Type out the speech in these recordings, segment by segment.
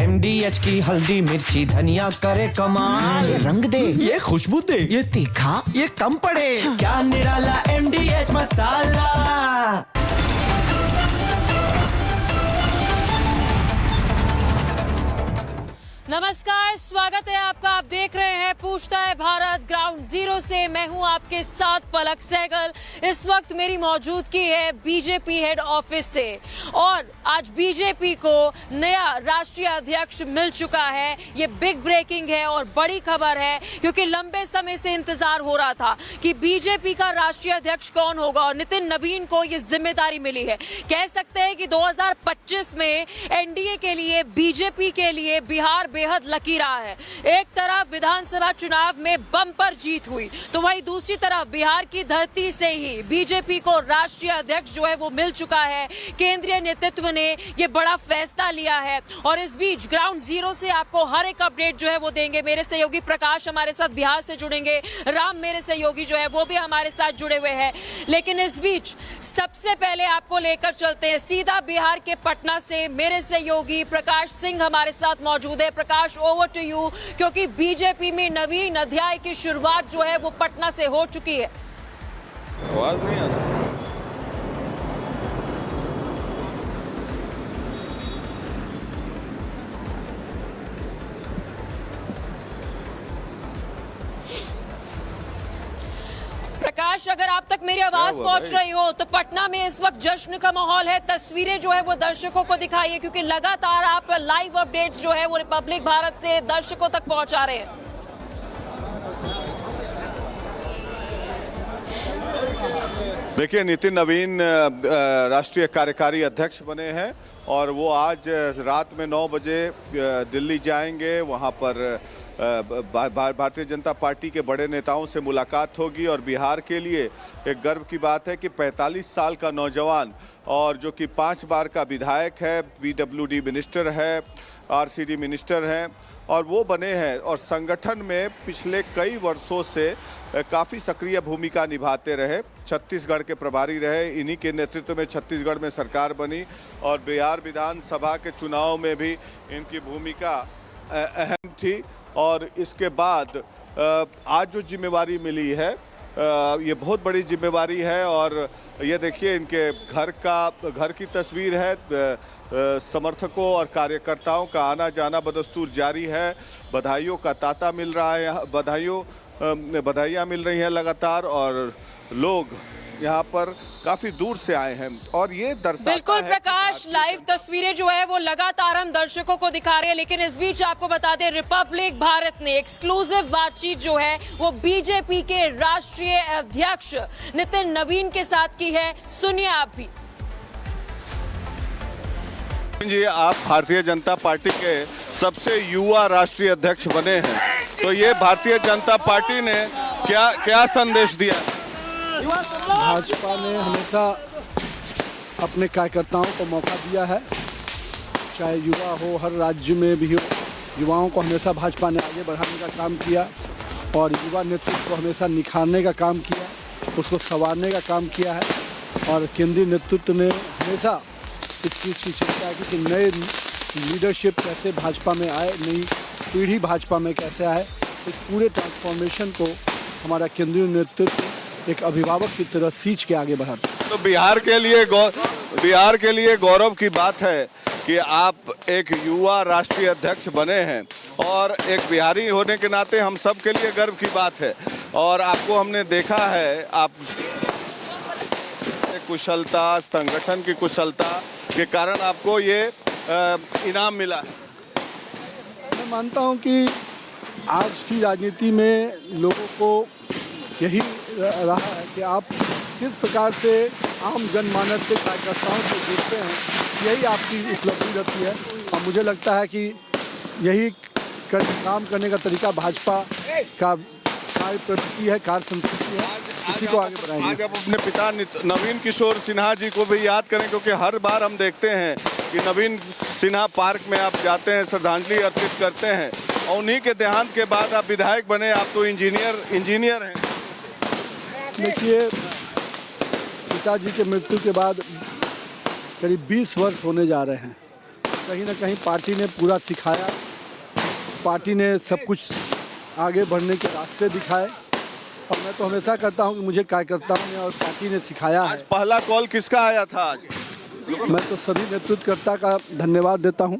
MDH की हल्दी मिर्ची धनिया करे कमाल। ये रंग दे, ये खुशबू दे, ये तीखा, ये कम पड़े। क्या निराला MDH मसाला। नमस्कार, स्वागत है आपका। आप देख रहे हैं पूछता है भारत ग्राउंड जीरो से। मैं हूं आपके साथ पलक सहगल। इस वक्त मेरी मौजूदगी है बीजेपी हेड ऑफिस से और आज बीजेपी को नया राष्ट्रीय अध्यक्ष मिल चुका है। ये बिग ब्रेकिंग है और बड़ी खबर है क्योंकि लंबे समय से इंतजार हो रहा था कि बीजेपी का राष्ट्रीय अध्यक्ष कौन होगा और नितिन नवीन को ये जिम्मेदारी मिली है। कह सकते हैं कि 2025 में एनडीए के लिए, बीजेपी के लिए बिहार बेहद लकी रहा है। एक तरफ विधानसभा चुनाव में बम्पर जीत हुई तो वहीं दूसरी तरफ बिहार की धरती से ही बीजेपी को राष्ट्रीय अध्यक्ष जो है वो मिल चुका है। केंद्रीय नेतृत्व ने ये बड़ा फैसला लिया है और इस बीच ग्राउंड जीरो से आपको हर एक अपडेट जो है वो देंगे। मेरे सहयोगी प्रकाश हमारे साथ बिहार से जुड़ेंगे, राम मेरे सहयोगी जो है वो भी हमारे साथ जुड़े हुए हैं। लेकिन इस बीच सबसे पहले आपको लेकर चलते हैं सीधा बिहार के पटना से। मेरे सहयोगी प्रकाश सिंह हमारे साथ मौजूद है। प्रकाश, ओवर टू यू, क्योंकि बीजेपी में नवीन अध्याय की शुरुआत जो है वो पटना से हो चुकी है। आवाज नहीं आ रहा। प्रकाश, अगर आप तक मेरी आवाज पहुंच रही हो तो पटना में इस वक्त जश्न का माहौल है। तस्वीरें जो है वो दर्शकों को दिखाइए क्योंकि लगातार आप लाइव अपडेट्स जो है वो रिपब्लिक भारत से दर्शकों तक पहुंचा रहे हैं। देखिए, नितिन नवीन राष्ट्रीय कार्यकारी अध्यक्ष बने हैं और वो आज रात में 9 बजे दिल्ली जाएंगे। वहाँ पर भारतीय जनता पार्टी के बड़े नेताओं से मुलाकात होगी और बिहार के लिए एक गर्व की बात है कि 45 साल का नौजवान और जो कि 5 बार का विधायक है, PWD मिनिस्टर है, RCD मिनिस्टर हैं और वो बने हैं और संगठन में पिछले कई वर्षों से काफ़ी सक्रिय भूमिका निभाते रहे। छत्तीसगढ़ के प्रभारी रहे, इन्हीं के नेतृत्व में छत्तीसगढ़ में सरकार बनी और बिहार विधानसभा के चुनाव में भी इनकी भूमिका अहम थी। और इसके बाद आज जो जिम्मेवारी मिली है ये बहुत बड़ी जिम्मेवारी है और ये देखिए इनके घर की तस्वीर है। समर्थकों और कार्यकर्ताओं का आना जाना बदस्तूर जारी है। बधाइयों का तांता मिल रहा है, बधाइयाँ मिल रही हैं लगातार और लोग यहाँ पर काफी दूर से आए हैं और ये दर्शाता है। बिल्कुल प्रकाश, लाइव तस्वीरें जो है वो लगातार हम दर्शकों को दिखा रहे हैं। लेकिन इस बीच आपको बता दें, रिपब्लिक भारत ने एक्सक्लूसिव बातचीत जो है वो बीजेपी के राष्ट्रीय अध्यक्ष नितिन नवीन के साथ की है। सुनिए आप भी। जी, आप भारतीय जनता पार्टी के सबसे युवा राष्ट्रीय अध्यक्ष बने हैं, तो ये भारतीय जनता पार्टी ने क्या संदेश दिया? भाजपा ने हमेशा अपने कार्यकर्ताओं को मौका दिया है, चाहे युवा हो, हर राज्य में भी हो। युवाओं को हमेशा भाजपा ने आगे बढ़ाने का काम किया और युवा नेतृत्व को हमेशा निखारने का काम किया, उसको संवारने का काम किया है। और केंद्रीय नेतृत्व ने हमेशा इस चीज़ की चिंता की कि नए लीडरशिप कैसे भाजपा में आए, नई पीढ़ी भाजपा में कैसे आए। इस पूरे ट्रांसफॉर्मेशन को हमारा केंद्रीय नेतृत्व एक अभिभावक की तरह सींच के आगे बढ़ा। तो बिहार के लिए गौरव की बात है कि आप एक युवा राष्ट्रीय अध्यक्ष बने हैं और एक बिहारी होने के नाते हम सब के लिए गर्व की बात है। और आपको हमने देखा है, आप कुशलता, संगठन की कुशलता के कारण आपको ये इनाम मिला है। मैं मानता हूँ कि आज की राजनीति में लोगों को यही रहा है कि आप किस प्रकार से आम जनमानस से कार्यकर्ताओं से जुड़ते हैं, यही आपकी उपलब्धि रहती है। और मुझे लगता है कि यही काम करने का तरीका भाजपा का कार्य प्रवृत्ति है, कार्य संस्कृति है, इसी को आगे बढ़ाएंगे। आज आप अपने पिता नवीन किशोर सिन्हा जी को भी याद करें क्योंकि हर बार हम देखते हैं कि नवीन सिन्हा पार्क में आप जाते हैं, श्रद्धांजलि अर्पित करते हैं और उन्हीं के देहांत के बाद आप विधायक बने। आप तो इंजीनियर हैं। देखिए, पिताजी के मृत्यु के बाद करीब 20 वर्ष होने जा रहे हैं कहीं ना कहीं पार्टी ने पूरा सिखाया, पार्टी ने सब कुछ आगे बढ़ने के रास्ते दिखाए। और मैं तो हमेशा करता हूँ कि मुझे कार्यकर्ताओं ने और पार्टी ने सिखाया है। आज पहला कॉल किसका आया था आज? मैं तो सभी नेतृत्वकर्ता का धन्यवाद देता हूँ।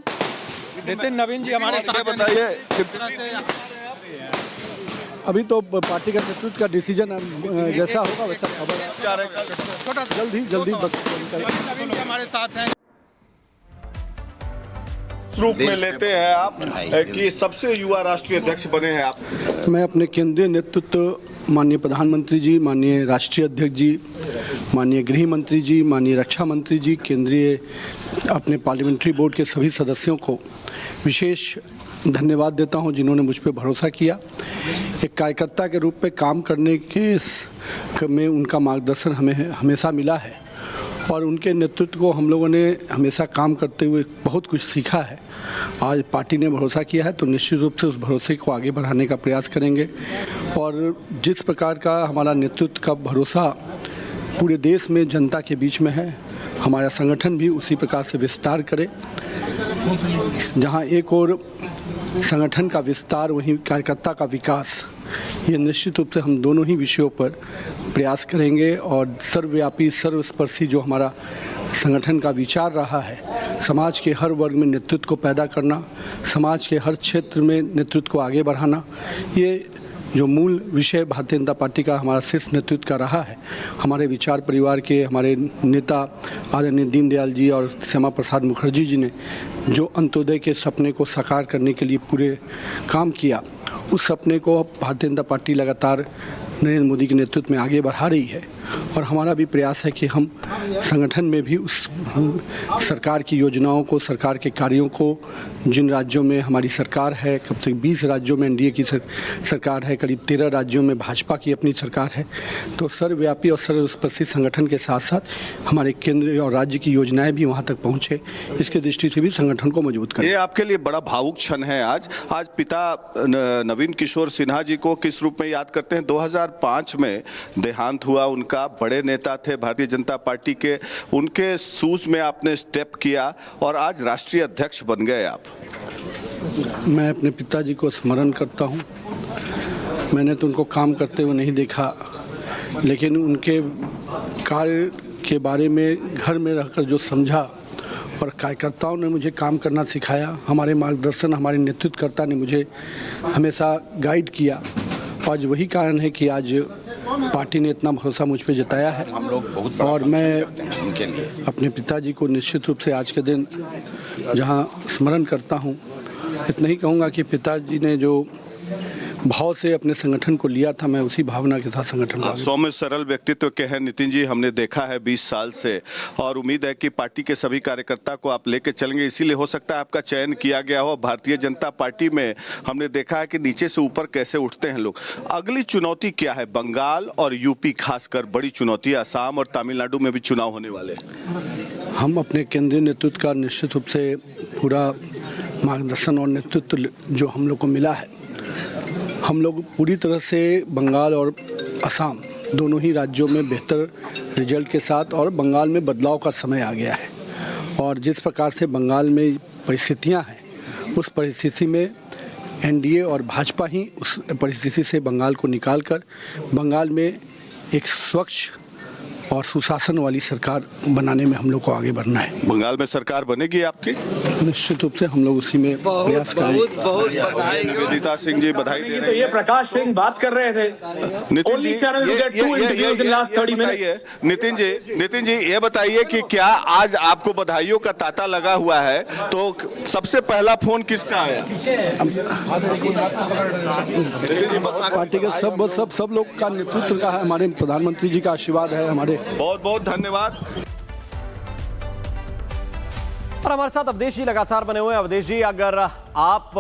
नितिन नवीन जी हमारे साथ हैं। बताइए। अभी तो पार्टी का नेतृत्व का डिसीजन जैसा होगा वैसा खबर जल्दी बस नवीन जी हमारे साथ हैं। इस रूप में लेते हैं आप कि सबसे युवा राष्ट्रीय अध्यक्ष बने हैं आप। मैं अपने केंद्रीय नेतृत्व माननीय प्रधानमंत्री जी, माननीय राष्ट्रीय अध्यक्ष जी, माननीय गृह मंत्री जी, माननीय रक्षा मंत्री जी, केंद्रीय अपने पार्लियामेंट्री बोर्ड के सभी सदस्यों को विशेष धन्यवाद देता हूं जिन्होंने मुझ पर भरोसा किया। एक कार्यकर्ता के रूप में काम करने के में उनका मार्गदर्शन हमें हमेशा मिला है और उनके नेतृत्व को हम लोगों ने हमेशा काम करते हुए बहुत कुछ सीखा है। आज पार्टी ने भरोसा किया है तो निश्चित रूप से उस भरोसे को आगे बढ़ाने का प्रयास करेंगे और जिस प्रकार का हमारा नेतृत्व का भरोसा पूरे देश में जनता के बीच में है, हमारा संगठन भी उसी प्रकार से विस्तार करे। जहां एक और संगठन का विस्तार वहीं कार्यकर्ता का विकास, ये निश्चित रूप से हम दोनों ही विषयों पर प्रयास करेंगे और सर्वव्यापी सर्वस्पर्शी जो हमारा संगठन का विचार रहा है, समाज के हर वर्ग में नेतृत्व को पैदा करना, समाज के हर क्षेत्र में नेतृत्व को आगे बढ़ाना, ये जो मूल विषय भारतीय जनता पार्टी का हमारा शीर्ष नेतृत्व का रहा है। हमारे विचार परिवार के हमारे नेता आदरणीय दीनदयाल जी और श्यामा प्रसाद मुखर्जी जी ने जो अंत्योदय के सपने को साकार करने के लिए पूरे काम किया, उस सपने को भारतीय जनता पार्टी लगातार नरेंद्र मोदी के नेतृत्व में आगे बढ़ा रही है और हमारा भी प्रयास है कि हम संगठन में भी उस सरकार की योजनाओं को, सरकार के कार्यों को, जिन राज्यों में हमारी सरकार है, कब तक 20 राज्यों में एनडीए की सरकार है, करीब 13 राज्यों में भाजपा की अपनी सरकार है, तो सर्वव्यापी और सर्वस्पर्शी संगठन के साथ साथ हमारे केंद्र और राज्य की योजनाएं भी वहां तक पहुंचे, इसके दृष्टि से भी संगठन को मजबूत करें। ये आपके लिए बड़ा भावुक क्षण है आज पिता नवीन किशोर सिन्हा जी को किस रूप में याद करते हैं? 2005 में देहांत हुआ उनका, बड़े नेता थे भारतीय जनता पार्टी के, उनके शूज में आपने स्टेप किया और आज राष्ट्रीय अध्यक्ष बन गए आप। मैं अपने पिताजी को स्मरण करता हूं। मैंने तो उनको काम करते हुए नहीं देखा, लेकिन उनके कार्य के बारे में घर में रहकर जो समझा और कार्यकर्ताओं ने मुझे काम करना सिखाया, हमारे मार्गदर्शन, हमारे नेतृत्वकर्ता ने मुझे हमेशा गाइड किया। आज वही कारण है कि आज पार्टी ने इतना भरोसा मुझ पे जताया है हम लोग बहुत और मैं उनके लिए अपने पिताजी को निश्चित रूप से आज के दिन जहां स्मरण करता हूं, इतना ही कहूँगा कि पिताजी ने जो भाव से अपने संगठन को लिया था, मैं उसी भावना के साथ संगठन को सौम्य सरल व्यक्तित्व के हैं नितिन जी, हमने देखा है 20 साल से और उम्मीद है कि पार्टी के सभी कार्यकर्ता को आप लेके चलेंगे, इसीलिए हो सकता है आपका चयन किया गया हो। भारतीय जनता पार्टी में हमने देखा है कि नीचे से ऊपर कैसे उठते हैं लोग। अगली चुनौती क्या है? बंगाल और यूपी खासकर बड़ी चुनौती, असम और तमिलनाडु में भी चुनाव होने वाले। हम अपने केंद्रीय नेतृत्व का निश्चित रूप से पूरा मार्गदर्शन और नेतृत्व जो हम लोग को मिला है, हम लोग पूरी तरह से बंगाल और असम दोनों ही राज्यों में बेहतर रिजल्ट के साथ, और बंगाल में बदलाव का समय आ गया है और जिस प्रकार से बंगाल में परिस्थितियां हैं, उस परिस्थिति में एनडीए और भाजपा ही उस परिस्थिति से बंगाल को निकालकर बंगाल में एक स्वच्छ और सुशासन वाली सरकार बनाने में हम लोग को आगे बढ़ना है। बंगाल में सरकार बनेगी आपकी? निश्चित रूप से हम लोग उसी में प्रयास करेंगे। निवेदिता सिंह जी बधाई दे तो रहे ये हैं। प्रकाश सिंह बात कर रहे थे। Nitin Only ji, channel to get 2 interviews in last 30 minutes. Nitin ji ये बताइए कि क्या आज आपको बधाइयों का तांता लगा हुआ है, तो सबसे पहला फोन किसका आया? पार्टी के सब लोग का नेतृत्व का है, हमारे प्रधानमंत्री जी का आशीर्वाद है हमारे। बहुत बहुत धन्यवाद। और हमारे साथ अवधेश जी लगातार बने हुए हैं। अवधेश जी, अगर आप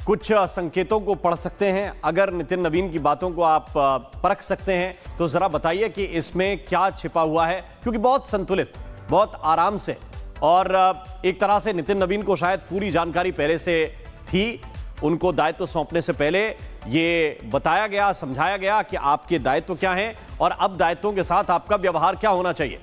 कुछ संकेतों को पढ़ सकते हैं, अगर नितिन नवीन की बातों को आप परख सकते हैं, तो जरा बताइए कि इसमें क्या छिपा हुआ है, क्योंकि बहुत संतुलित, बहुत आराम से और एक तरह से नितिन नवीन को शायद पूरी जानकारी पहले से थी। उनको दायित्व सौंपने से पहले ये बताया गया, समझाया गया कि आपके दायित्व क्या हैं और अब दायित्वों के साथ आपका व्यवहार क्या होना चाहिए।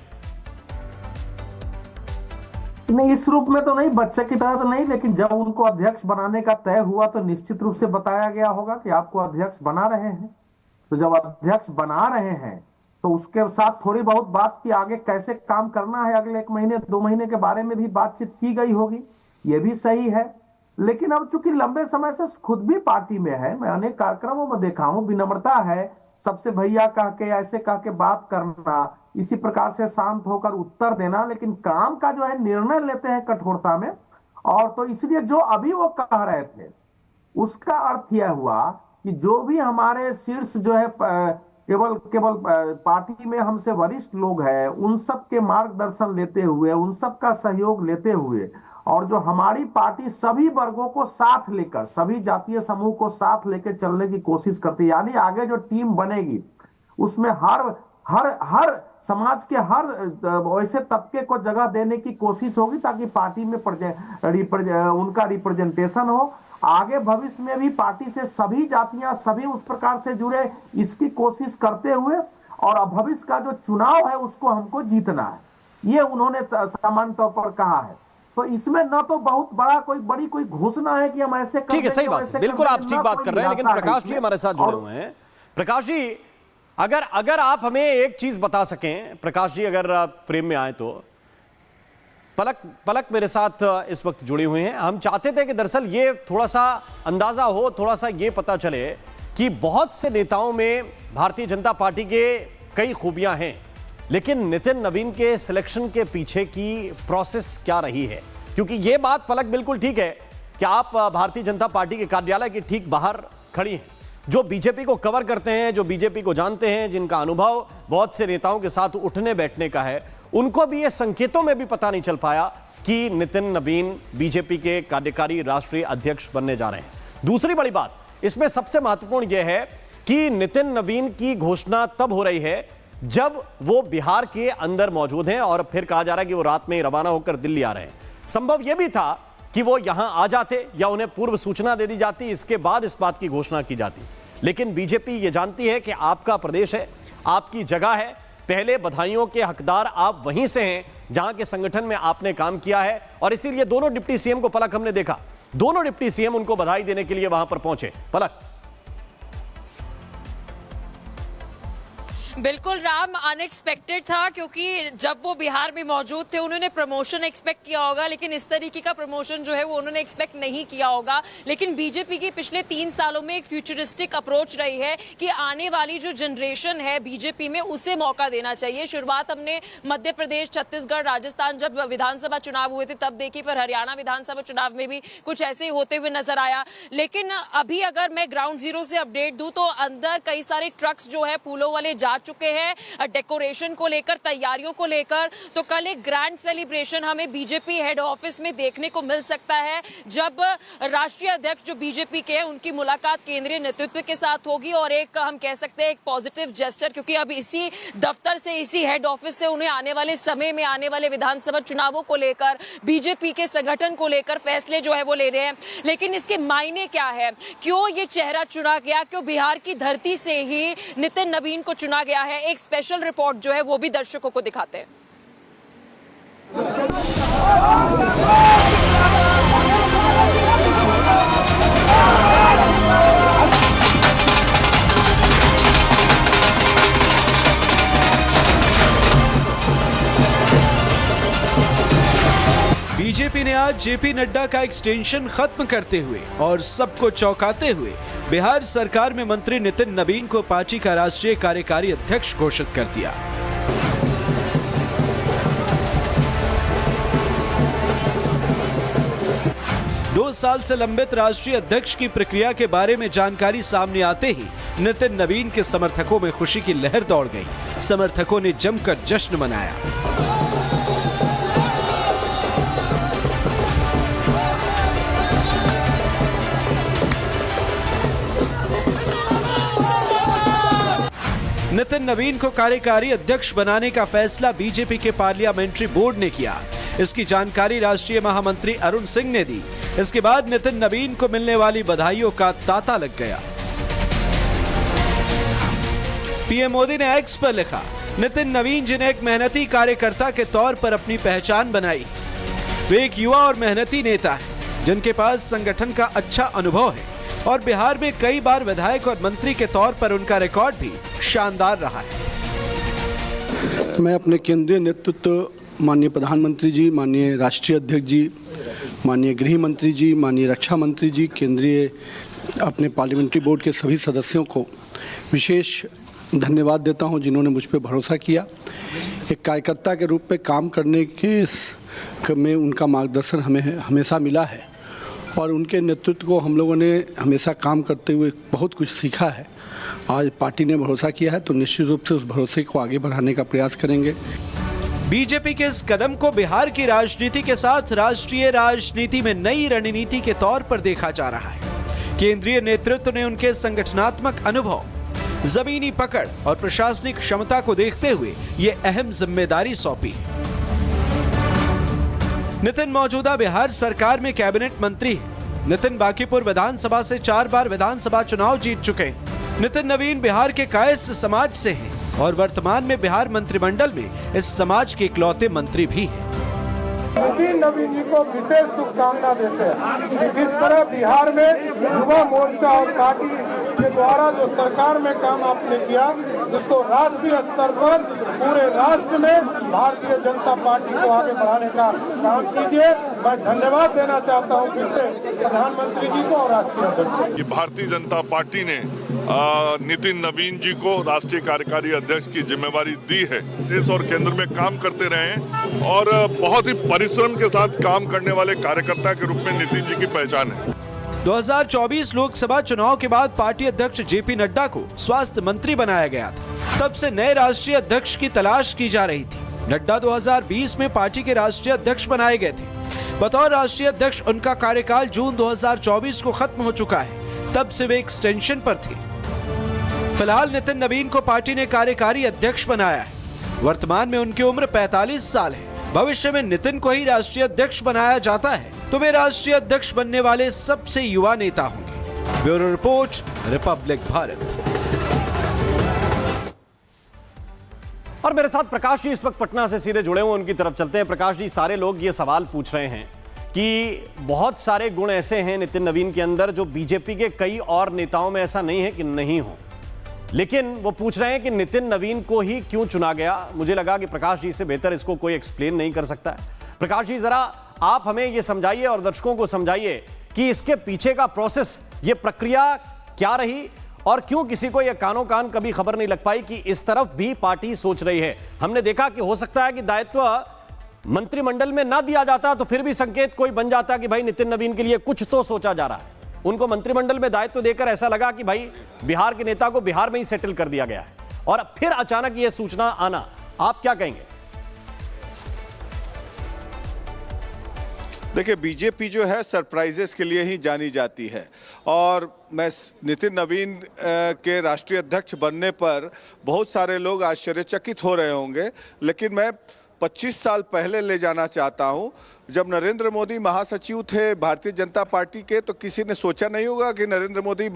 नहीं, इस रूप में तो नहीं, बच्चे की तरह तो नहीं, लेकिन जब उनको अध्यक्ष बनाने का तय हुआ तो निश्चित रूप से बताया गया होगा कि आपको अध्यक्ष बना रहे हैं। तो जब अध्यक्ष बना रहे हैं तो उसके साथ थोड़ी बहुत बात की आगे कैसे काम करना है अगले 1 महीने 2 महीने के बारे में भी बातचीत की गई होगी, ये भी सही है। लेकिन अब चूंकि लंबे समय से खुद भी पार्टी में है, मैं अनेक कार्यक्रमों में देखा हूं, विनम्रता है, सबसे भैया कह के ऐसे कह के बात करना, इसी प्रकार से शांत होकर उत्तर देना, लेकिन काम का जो है निर्णय लेते हैं कठोरता में। और तो इसलिए जो अभी वो कह रहे थे उसका अर्थ यह हुआ कि जो भी हमारे शीर्ष जो है केवल पार्टी में हमसे वरिष्ठ लोग हैं, उन सब के मार्गदर्शन लेते हुए, उन सब का सहयोग लेते हुए, और जो हमारी पार्टी सभी वर्गों को साथ लेकर, सभी जातीय समूह को साथ लेकर चलने की कोशिश करती है, यानी आगे जो टीम बनेगी उसमें हर समाज के हर वैसे तबके को जगह देने की कोशिश होगी ताकि पार्टी में उनका रिप्रेजेंटेशन हो। आगे भविष्य में भी पार्टी से सभी जातियां, सभी उस प्रकार से जुड़े, इसकी कोशिश करते हुए, और भविष्य का जो चुनाव है उसको हमको जीतना है, ये उन्होंने सामान्य तौर पर कहा है। तो इसमें न तो बहुत बड़ी कोई घोषणा है कि हम ऐसे ठीक है, सही बात, बिल्कुल आप ठीक बात कर रहे हैं। लेकिन प्रकाश जी हमारे साथ जुड़े हुए हैं। प्रकाश जी, अगर आप हमें एक चीज बता सकें, प्रकाश जी अगर फ्रेम में आए तो। पलक मेरे साथ इस वक्त जुड़ी हुई हैं। हम चाहते थे कि दरअसल ये थोड़ा सा अंदाजा हो, थोड़ा सा ये पता चले कि बहुत से नेताओं में भारतीय जनता पार्टी के कई खूबियां हैं, लेकिन नितिन नवीन के सिलेक्शन के पीछे की प्रोसेस क्या रही है? क्योंकि ये बात पलक बिल्कुल ठीक है कि आप भारतीय जनता पार्टी के कार्यालय के ठीक बाहर खड़ी हैं, जो बीजेपी को कवर करते हैं, जो बीजेपी को जानते हैं, जिनका अनुभव बहुत से नेताओं के साथ उठने बैठने का है, उनको भी ये संकेतों में भी पता नहीं चल पाया कि नितिन नवीन बीजेपी के कार्यकारी राष्ट्रीय अध्यक्ष बनने जा रहे हैं। दूसरी बड़ी बात इसमें सबसे महत्वपूर्ण यह है कि नितिन नवीन की घोषणा तब हो रही है जब वो बिहार के अंदर मौजूद हैं, और फिर कहा जा रहा है कि वो रात में रवाना होकर दिल्ली आ रहे हैं। संभव यह भी था कि वो यहां आ जाते या उन्हें पूर्व सूचना दे दी जाती, इसके बाद इस बात की घोषणा की जाती। लेकिन बीजेपी ये जानती है कि आपका प्रदेश है, आपकी जगह है, पहले बधाइयों के हकदार आप वहीं से हैं जहां के संगठन में आपने काम किया है, और इसीलिए दोनों डिप्टी सीएम को पलक हमने देखा, दोनों डिप्टी सीएम उनको बधाई देने के लिए वहां पर पहुंचे। पलक, बिल्कुल राम, अनएक्सपेक्टेड था, क्योंकि जब वो बिहार में मौजूद थे उन्होंने प्रमोशन एक्सपेक्ट किया होगा, लेकिन इस तरीके का प्रमोशन जो है वो उन्होंने एक्सपेक्ट नहीं किया होगा। लेकिन बीजेपी की पिछले 3 सालों में एक फ्यूचरिस्टिक अप्रोच रही है कि आने वाली जो जनरेशन है बीजेपी में उसे मौका देना चाहिए। शुरुआत हमने मध्य प्रदेश, छत्तीसगढ़, राजस्थान जब विधानसभा चुनाव हुए थे तब देखी, फिर हरियाणा विधानसभा चुनाव में भी कुछ ऐसे ही होते हुए नजर आया। लेकिन अभी अगर मैं ग्राउंड जीरो से अपडेट दूं तो अंदर कई सारे ट्रक्स जो है फूलों वाले जा चुके हैं डेकोरेशन को लेकर, तैयारियों को लेकर। तो कल एक ग्रैंड सेलिब्रेशन हमें बीजेपी हेड ऑफिस में देखने को मिल सकता है, जब राष्ट्रीय अध्यक्ष जो बीजेपी के हैं उनकी मुलाकात केंद्रीय नेतृत्व के साथ होगी, और एक हम कह सकते हैं एक पॉजिटिव जेस्चर, क्योंकि अब इसी दफ्तर से, इसी हेड ऑफिस से उन्हें आने वाले समय में आने वाले विधानसभा चुनावों को लेकर, बीजेपी के संगठन को लेकर फैसले जो है वो ले रहे हैं। लेकिन इसके मायने क्या है, क्यों ये चेहरा चुना गया, क्यों बिहार की धरती से ही नितिन नवीन को चुना गया है, एक स्पेशल रिपोर्ट जो है वो भी दर्शकों को दिखाते हैं। बीजेपी ने आज जेपी नड्डा का एक्सटेंशन खत्म करते हुए और सबको चौंकाते हुए बिहार सरकार में मंत्री नितिन नवीन को पार्टी का राष्ट्रीय कार्यकारी अध्यक्ष घोषित कर दिया। दो साल से लंबित राष्ट्रीय अध्यक्ष की प्रक्रिया के बारे में जानकारी सामने आते ही नितिन नवीन के समर्थकों में खुशी की लहर दौड़ गई। समर्थकों ने जमकर जश्न मनाया। नितिन नवीन को कार्यकारी अध्यक्ष बनाने का फैसला बीजेपी के पार्लियामेंट्री बोर्ड ने किया। इसकी जानकारी राष्ट्रीय महामंत्री अरुण सिंह ने दी। इसके बाद नितिन नवीन को मिलने वाली बधाइयों का तांता लग गया। पीएम मोदी ने एक्स पर लिखा, नितिन नवीन जिन्हें एक मेहनती कार्यकर्ता के तौर पर अपनी पहचान बनाई, वे एक युवा और मेहनती नेता हैं, जिनके पास संगठन का अच्छा अनुभव है और बिहार में कई बार विधायक और मंत्री के तौर पर उनका रिकॉर्ड भी शानदार रहा है। मैं अपने केंद्रीय नेतृत्व, माननीय प्रधानमंत्री जी, माननीय राष्ट्रीय अध्यक्ष जी, माननीय गृह मंत्री जी, माननीय रक्षा मंत्री जी, केंद्रीय अपने पार्लियामेंट्री बोर्ड के सभी सदस्यों को विशेष धन्यवाद देता हूं, जिन्होंने मुझ पर भरोसा किया। एक कार्यकर्ता के रूप में काम करने के में उनका मार्गदर्शन हमें हमेशा मिला है और उनके नेतृत्व को हम लोगों ने हमेशा काम करते हुए बहुत कुछ सीखा है। आज पार्टी ने भरोसा किया है तो निश्चित रूप से उस भरोसे को आगे बढ़ाने का प्रयास करेंगे। बीजेपी के इस कदम को बिहार की राजनीति के साथ राष्ट्रीय राजनीति में नई रणनीति के तौर पर देखा जा रहा है। केंद्रीय नेतृत्व ने उनके संगठनात्मक अनुभव, जमीनी पकड़ और प्रशासनिक क्षमता को देखते हुए ये अहम जिम्मेदारी सौंपी। नितिन मौजूदा बिहार सरकार में कैबिनेट मंत्री हैं। नितिन बांकीपुर विधानसभा से 4 बार विधानसभा चुनाव जीत चुके हैं। नितिन नवीन बिहार के कायस्थ समाज से हैं और वर्तमान में बिहार मंत्रिमंडल में इस समाज के इकलौते मंत्री भी हैं। नितिन नवीन जी को विशेष शुभकामना देते हैं कि जिस तरह बिहार में युवा मोर्चा और पार्टी के द्वारा जो सरकार में काम आपने किया, जिसको राष्ट्रीय स्तर पर पूरे राष्ट्र में भारतीय जनता पार्टी को आगे बढ़ाने का काम कीजिए। मैं धन्यवाद देना चाहता हूं फिर से प्रधानमंत्री जी को और राष्ट्रीय अध्यक्ष कि भारतीय जनता पार्टी ने नितिन नवीन जी को राष्ट्रीय कार्यकारी अध्यक्ष की जिम्मेवारी दी है। देश और केंद्र में काम करते रहे और बहुत ही परिश्रम के साथ काम करने वाले कार्यकर्ता के रूप में नितिन जी की पहचान है। 2024 लोकसभा चुनाव के बाद पार्टी अध्यक्ष जेपी नड्डा को स्वास्थ्य मंत्री बनाया गया था। तब से नए राष्ट्रीय अध्यक्ष की तलाश की जा रही थी। नड्डा 2020 में पार्टी के राष्ट्रीय अध्यक्ष बनाए गए थे। बतौर राष्ट्रीय अध्यक्ष उनका कार्यकाल जून 2024 को खत्म हो चुका है। तब से वे एक्सटेंशन पर थे। फिलहाल नितिन नवीन को पार्टी ने कार्यकारी अध्यक्ष बनाया है। वर्तमान में उनकी उम्र 45 साल है। भविष्य में नितिन को ही राष्ट्रीय अध्यक्ष बनाया जाता है तो वे राष्ट्रीय अध्यक्ष बनने वाले सबसे युवा नेता होंगे। Bureau report, Republic Bharat. और मेरे साथ प्रकाश जी इस वक्त पटना से सीधे जुड़े हुए, उनकी तरफ चलते हैं। प्रकाश जी, सारे लोग ये सवाल पूछ रहे हैं कि बहुत सारे गुण ऐसे हैं नितिन नवीन के अंदर जो बीजेपी के कई और नेताओं में ऐसा नहीं है कि नहीं हो, लेकिन वो पूछ रहे हैं कि नितिन नवीन को ही क्यों चुना गया। मुझे लगा कि प्रकाश जी से बेहतर इसको कोई एक्सप्लेन नहीं कर सकता है। प्रकाश जी, जरा आप हमें ये समझाइए और दर्शकों को समझाइए कि इसके पीछे का प्रोसेस, ये प्रक्रिया क्या रही और क्यों किसी को ये कानों कान कभी खबर नहीं लग पाई कि इस तरफ भी पार्टी सोच रही है। हमने देखा कि हो सकता है कि दायित्व मंत्रिमंडल में ना दिया जाता तो फिर भी संकेत कोई बन जाता कि भाई नितिन नवीन के लिए कुछ तो सोचा जा रहा है। उनको मंत्रिमंडल में दायित्व देकर ऐसा लगा कि भाई बिहार के नेता को बिहार में ही सेटल कर दिया गया है और फिर अचानक यह सूचना आना, आप क्या कहेंगे? देखिए, बीजेपी जो है सरप्राइजेस के लिए ही जानी जाती है और मैं नितिन नवीन के राष्ट्रीय अध्यक्ष बनने पर बहुत सारे लोग आश्चर्यचकित हो रहे होंगे, लेकिन मैं 25 साल पहले ले जाना चाहता हूं। जब नरेंद्र मोदी महासचिव थे भारतीय जनता पार्टी के, तो किसी ने सोचा नहीं होगा कि नरेंद्र मोदी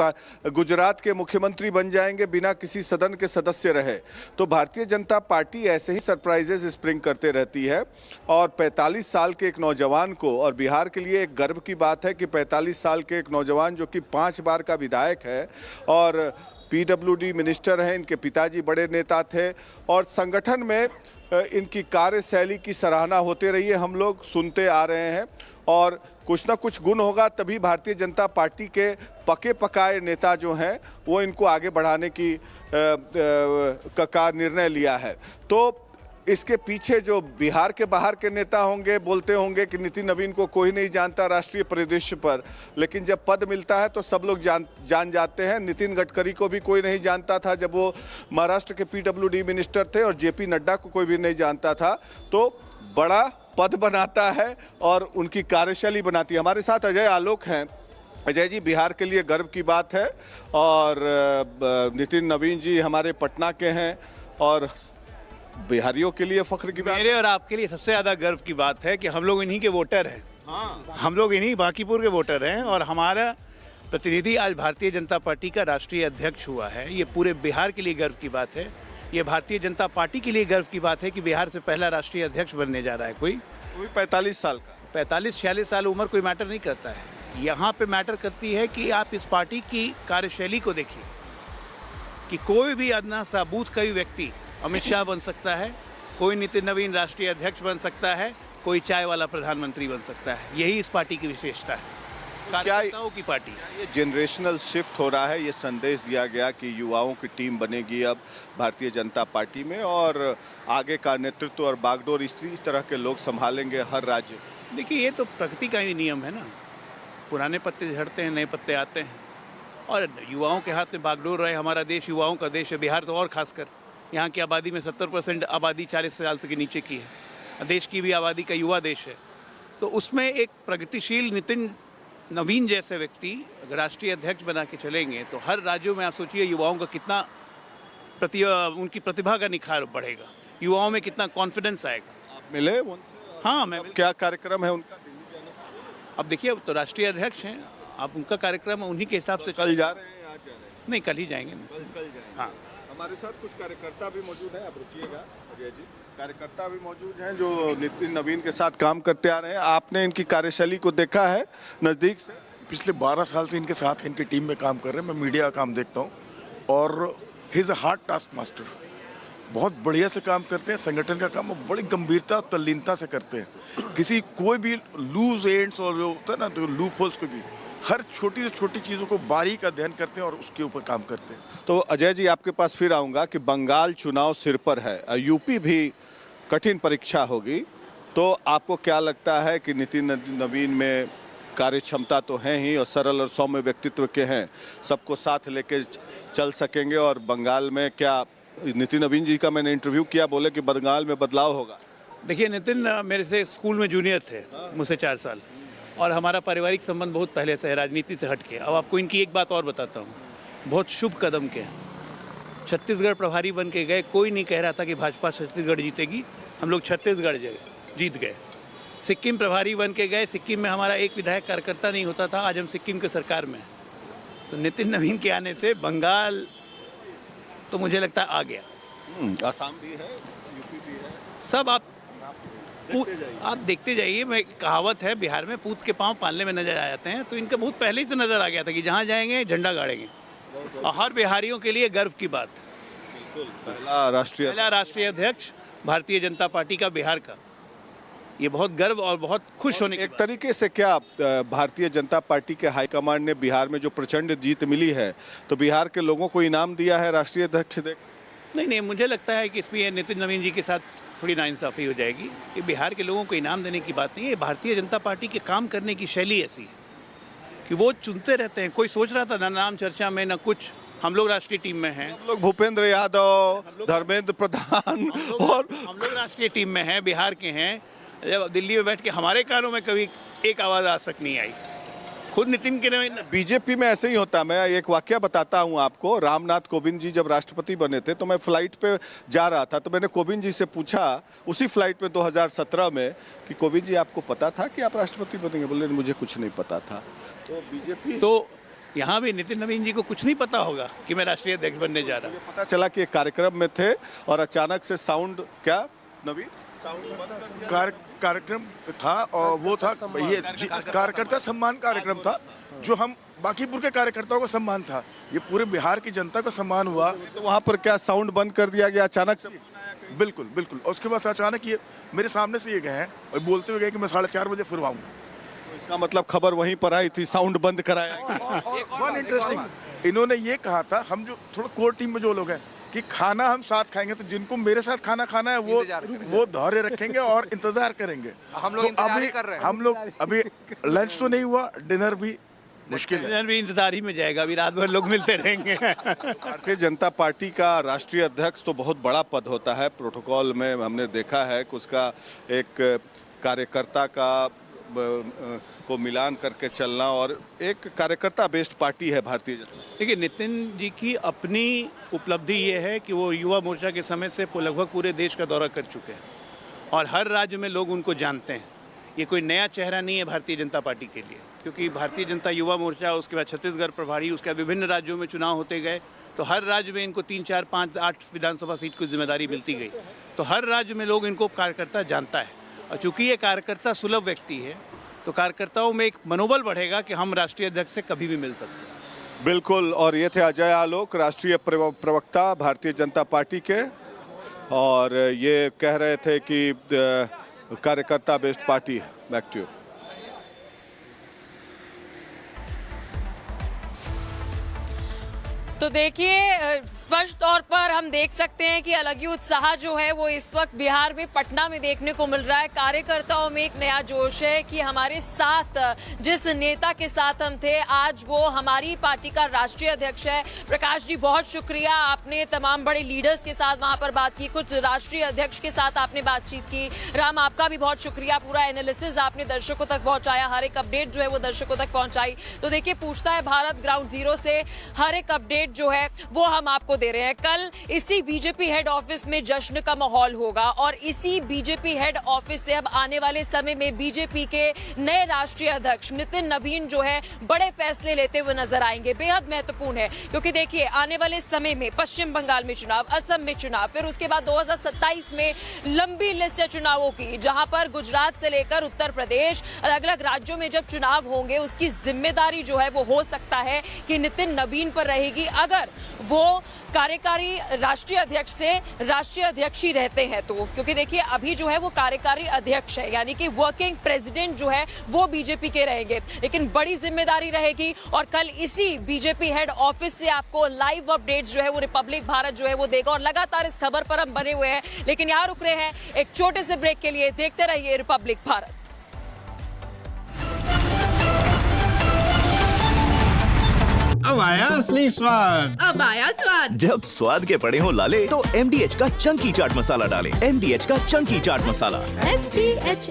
गुजरात के मुख्यमंत्री बन जाएंगे बिना किसी सदन के सदस्य रहे। तो भारतीय जनता पार्टी ऐसे ही सरप्राइजेस स्प्रिंग करते रहती है और 45 साल के एक नौजवान को, और बिहार के लिए एक गर्व की बात है कि 45 साल के एक नौजवान जो कि 5 बार का विधायक है और पीडब्ल्यूडी मिनिस्टर हैं, इनके पिताजी बड़े नेता थे और संगठन में इनकी कार्यशैली की सराहना होते रही है, हम लोग सुनते आ रहे हैं और कुछ ना कुछ गुण होगा तभी भारतीय जनता पार्टी के पके पकाए नेता जो हैं वो इनको आगे बढ़ाने की का निर्णय लिया है। तो इसके पीछे जो बिहार के बाहर के नेता होंगे बोलते होंगे कि नितिन नवीन को कोई नहीं जानता राष्ट्रीय परिदृश्य पर, लेकिन जब पद मिलता है तो सब लोग जान जाते हैं। नितिन गडकरी को भी कोई नहीं जानता था जब वो महाराष्ट्र के पीडब्ल्यूडी मिनिस्टर थे और जेपी नड्डा को कोई भी नहीं जानता था। तो बड़ा पद बनाता है और उनकी कार्यशैली बनाती है। हमारे साथ अजय आलोक हैं। अजय जी, बिहार के लिए गर्व की बात है और नितिन नवीन जी हमारे पटना के हैं और बिहारियों के लिए फख्र की बात। मेरे और आपके लिए सबसे ज़्यादा गर्व की बात है कि हम लोग इन्हीं के वोटर हैं। हाँ, हम लोग इन्हीं बांकीपुर के वोटर हैं और हमारा प्रतिनिधि आज भारतीय जनता पार्टी का राष्ट्रीय अध्यक्ष हुआ है। ये पूरे बिहार के लिए गर्व की बात है। ये भारतीय जनता पार्टी के लिए गर्व की बात है कि बिहार से पहला राष्ट्रीय अध्यक्ष बनने जा रहा है कोई 45 साल का। 45-46 साल उम्र कोई मैटर नहीं करता है। यहाँ पे मैटर करती है कि आप इस पार्टी की कार्यशैली को देखिए कि कोई भी अदना सा बूथ का भी व्यक्ति अमित शाह बन सकता है, कोई नितिन नवीन राष्ट्रीय अध्यक्ष बन सकता है, कोई चाय वाला प्रधानमंत्री बन सकता है। यही इस पार्टी की विशेषता है, कार्यकर्ताओं की पार्टी। ये जनरेशनल शिफ्ट हो रहा है, ये संदेश दिया गया कि युवाओं की टीम बनेगी अब भारतीय जनता पार्टी में और आगे का नेतृत्व और बागडोर इस तरह के लोग संभालेंगे हर राज्य। देखिए, ये तो प्रकृति का ही नियम है ना, पुराने पत्ते झड़ते हैं, नए पत्ते आते हैं और युवाओं के हाथ में बागडोर रहे। हमारा देश युवाओं का देश है, बिहार तो और खासकर। यहाँ की आबादी में 70% आबादी 40 साल से नीचे की है। देश की भी आबादी का युवा देश है, तो उसमें एक प्रगतिशील नितिन नवीन जैसे व्यक्ति अगर राष्ट्रीय अध्यक्ष बना के चलेंगे तो हर राज्यों में आप सोचिए युवाओं का कितना उनकी प्रतिभा का निखार बढ़ेगा, युवाओं में कितना कॉन्फिडेंस आएगा। आप मिले? हाँ, मैं क्या कार्यक्रम है उनका? अब देखिए, अब तो राष्ट्रीय अध्यक्ष हैं, आप उनका कार्यक्रम उन्हीं के हिसाब से। कल जा रहे हैं, आज जा रहे हैं? नहीं, कल ही जाएंगे। कल जाएंगे। हाँ, हमारे साथ कुछ कार्यकर्ता भी मौजूद हैं, आप रुकिएगा अजय जी। कार्यकर्ता भी मौजूद हैं जो नितिन नवीन के साथ काम करते आ रहे हैं। आपने इनकी कार्यशैली को देखा है नज़दीक से? पिछले 12 साल से इनके साथ इनकी टीम में काम कर रहे हैं। मैं मीडिया का काम देखता हूँ और he is a hard task master. बहुत बढ़िया से काम करते हैं, संगठन का काम वो बड़ी गंभीरता और तल्लीनता से करते हैं। किसी कोई भी लूज एंड्स और जो होता है ना, तो लूप होल्स को भी हर छोटी से छोटी चीज़ों को बारीक अध्ययन करते हैं और उसके ऊपर काम करते हैं। तो अजय जी, आपके पास फिर आऊँगा कि बंगाल चुनाव सिर पर है, यूपी भी कठिन परीक्षा होगी, तो आपको क्या लगता है कि नितिन नवीन में कार्य क्षमता तो है ही और सरल और सौम्य व्यक्तित्व के हैं, सबको साथ लेके चल सकेंगे? और बंगाल में क्या नितिन नवीन जी का मैंने इंटरव्यू किया, बोले कि बंगाल में बदलाव होगा? देखिए, नितिन मेरे से स्कूल में जूनियर थे, मुझसे 4 साल, और हमारा पारिवारिक संबंध बहुत पहले से है, राजनीति से हट के। अब आपको इनकी एक बात और बताता हूँ, बहुत शुभ कदम के हैं। छत्तीसगढ़ प्रभारी बन के गए, कोई नहीं कह रहा था कि भाजपा छत्तीसगढ़ जीतेगी, हम लोग छत्तीसगढ़ जीत गए। सिक्किम प्रभारी बन के गए, सिक्किम में हमारा एक विधायक कार्यकर्ता नहीं होता था, आज हम सिक्किम के सरकार में। तो नितिन नवीन के आने से बंगाल तो मुझे लगता है आ गया। आसाम भी है, यूपी भी है, सब आप देखते जाइए। मैं कहावत है बिहार में, पूत के पांव पालने में नजर आ जाते हैं, तो इनका बहुत पहले ही से नजर आ गया था कि जहाँ जाएंगे झंडा गाड़ेंगे और हर बिहारियों के लिए गर्व की बात। पहला राष्ट्रीय अध्यक्ष भारतीय जनता पार्टी का बिहार का, ये बहुत गर्व और बहुत खुश होने की एक तरीके से क्या भारतीय जनता पार्टी के हाईकमांड ने बिहार में जो प्रचंड जीत मिली है, तो बिहार के लोगों को इनाम दिया है राष्ट्रीय अध्यक्ष देख? नहीं, मुझे लगता है कि इसमें नितिन नवीन जी के साथ थोड़ी नाइंसाफ़ी हो जाएगी। ये बिहार के लोगों को इनाम देने की बात नहीं है, भारतीय जनता पार्टी के काम करने की शैली ऐसी है कि वो चुनते रहते हैं। कोई सोच रहा था ना नाम चर्चा में ना कुछ, हम लोग राष्ट्रीय टीम में हैं। हम लोग भूपेंद्र यादव, धर्मेंद्र प्रधान और हम लोग राष्ट्रीय टीम में हैं, बिहार के हैं। जब दिल्ली में बैठ के हमारे कानों में कभी एक आवाज़ आज तक नहीं आई। खुद नितिन के नवीन बीजेपी में ऐसे ही होता। मैं एक वाकया बताता हूं आपको। रामनाथ कोविंद जी जब राष्ट्रपति बने थे तो मैं फ्लाइट पे जा रहा था, तो मैंने कोविंद जी से पूछा उसी फ्लाइट में 2017 में कि कोविंद जी आपको पता था कि आप राष्ट्रपति बनेंगे? बोले मुझे कुछ नहीं पता था। तो बीजेपी तो यहाँ भी नितिन नवीन जी को कुछ नहीं पता होगा कि मैं राष्ट्रीय अध्यक्ष बनने जा रहा हूँ। पता चला कि एक कार्यक्रम में थे और अचानक से साउंड क्या नवीन कार्यक्रम था और वो था ये कार्यकर्ता सम्मान कार्यक्रम था, जो हम बाकीपुर के कार्यकर्ताओं को सम्मान था, ये पूरे बिहार की जनता को सम्मान हुआ। तो वहाँ पर क्या साउंड बंद कर दिया गया अचानक से? बिल्कुल बिल्कुल। और उसके बाद अचानक ये मेरे सामने से ये गए हैं और बोलते हुए गए कि मैं 4:30 बजे फिर आऊँगा। तो इसका मतलब खबर वहीं पर आई थी, साउंड बंद कराया। वन इंटरेस्टिंग, इन्होंने ये कहा था, हम जो थोड़ा कोर टीम में जो लोग हैं, कि खाना हम साथ खाएंगे, तो जिनको मेरे साथ खाना खाना है वो धैर्य रखेंगे और इंतजार करेंगे। हम लोग इंतजार कर रहे हैं। हम लोग अभी लंच तो नहीं हुआ, डिनर भी मुश्किल है। डिनर भी इंतजार ही में जाएगा, अभी रात भर लोग मिलते रहेंगे। भारतीय जनता पार्टी का राष्ट्रीय अध्यक्ष तो बहुत बड़ा पद होता है। प्रोटोकॉल में हमने देखा है कि उसका एक कार्यकर्ता का को मिलान करके चलना, और एक कार्यकर्ता बेस्ड पार्टी है भारतीय जनता। देखिए, नितिन जी की अपनी उपलब्धि ये है कि वो युवा मोर्चा के समय से लगभग पूरे देश का दौरा कर चुके हैं और हर राज्य में लोग उनको जानते हैं। ये कोई नया चेहरा नहीं है भारतीय जनता पार्टी के लिए, क्योंकि भारतीय जनता युवा मोर्चा, उसके बाद छत्तीसगढ़ प्रभारी, उसके बाद विभिन्न राज्यों में चुनाव होते गए, तो हर राज्य में इनको 3, 4, 5, 8 विधानसभा सीट की जिम्मेदारी मिलती गई। तो हर राज्य में लोग इनको कार्यकर्ता जानता है। और चूंकि ये कार्यकर्ता सुलभ व्यक्ति है तो कार्यकर्ताओं में एक मनोबल बढ़ेगा कि हम राष्ट्रीय अध्यक्ष से कभी भी मिल सकते हैं। बिल्कुल। और ये थे अजय आलोक, राष्ट्रीय प्रवक्ता भारतीय जनता पार्टी के, और ये कह रहे थे कि कार्यकर्ता बेस्ड पार्टी है। Back to you. तो देखिए, स्पष्ट तौर पर हम देख सकते हैं कि अलग ही उत्साह जो है वो इस वक्त बिहार में पटना में देखने को मिल रहा है। कार्यकर्ताओं में एक नया जोश है कि हमारे साथ जिस नेता के साथ हम थे, आज वो हमारी पार्टी का राष्ट्रीय अध्यक्ष है। प्रकाश जी, बहुत शुक्रिया, आपने तमाम बड़े लीडर्स के साथ वहां पर बात की, कुछ राष्ट्रीय अध्यक्ष के साथ आपने बातचीत की। राम, आपका भी बहुत शुक्रिया, पूरा एनालिसिस आपने दर्शकों तक पहुंचाया, हर एक अपडेट जो है वो दर्शकों तक पहुंचाई। तो देखिए, पूछता है भारत ग्राउंड जीरो से हर एक अपडेट जो है वो हम आपको दे रहे हैं। कल इसी बीजेपी हेड ऑफिस में जश्न का माहौल होगा और इसी बीजेपी हेड ऑफिस से अब आने वाले समय में बीजेपी के नए राष्ट्रीय अध्यक्ष नितिन नवीन जो है बड़े फैसले लेते हुए नजर आएंगे। बेहद महत्वपूर्ण है क्योंकि देखिए, आने वाले समय में पश्चिम बंगाल में चुनाव, असम में चुनाव, फिर उसके बाद 2027 में लंबी लिस्ट है चुनावों की, जहां पर गुजरात से लेकर उत्तर प्रदेश, अलग अलग राज्यों में जब चुनाव होंगे उसकी जिम्मेदारी जो है वो हो सकता है कि नितिन नवीन पर रहेगी, अगर वो कार्यकारी राष्ट्रीय अध्यक्ष से राष्ट्रीय अध्यक्ष ही रहते हैं तो। क्योंकि देखिए, अभी जो है वो कार्यकारी अध्यक्ष है, यानी कि वर्किंग प्रेसिडेंट जो है वो बीजेपी के रहेंगे, लेकिन बड़ी जिम्मेदारी रहेगी। और कल इसी बीजेपी हेड ऑफिस से आपको लाइव अपडेट्स जो है वो रिपब्लिक भारत जो है वो देगा, और लगातार इस खबर पर हम बने हुए हैं। लेकिन यहाँ रुक रहे हैं एक छोटे से ब्रेक के लिए, देखते रहिए रिपब्लिक भारत। अब आया असली स्वाद। अब आया स्वाद। जब स्वाद के पड़े हो लाले तो MDH का चंकी चाट मसाला डालें। MDH का चंकी चाट मसाला। MDH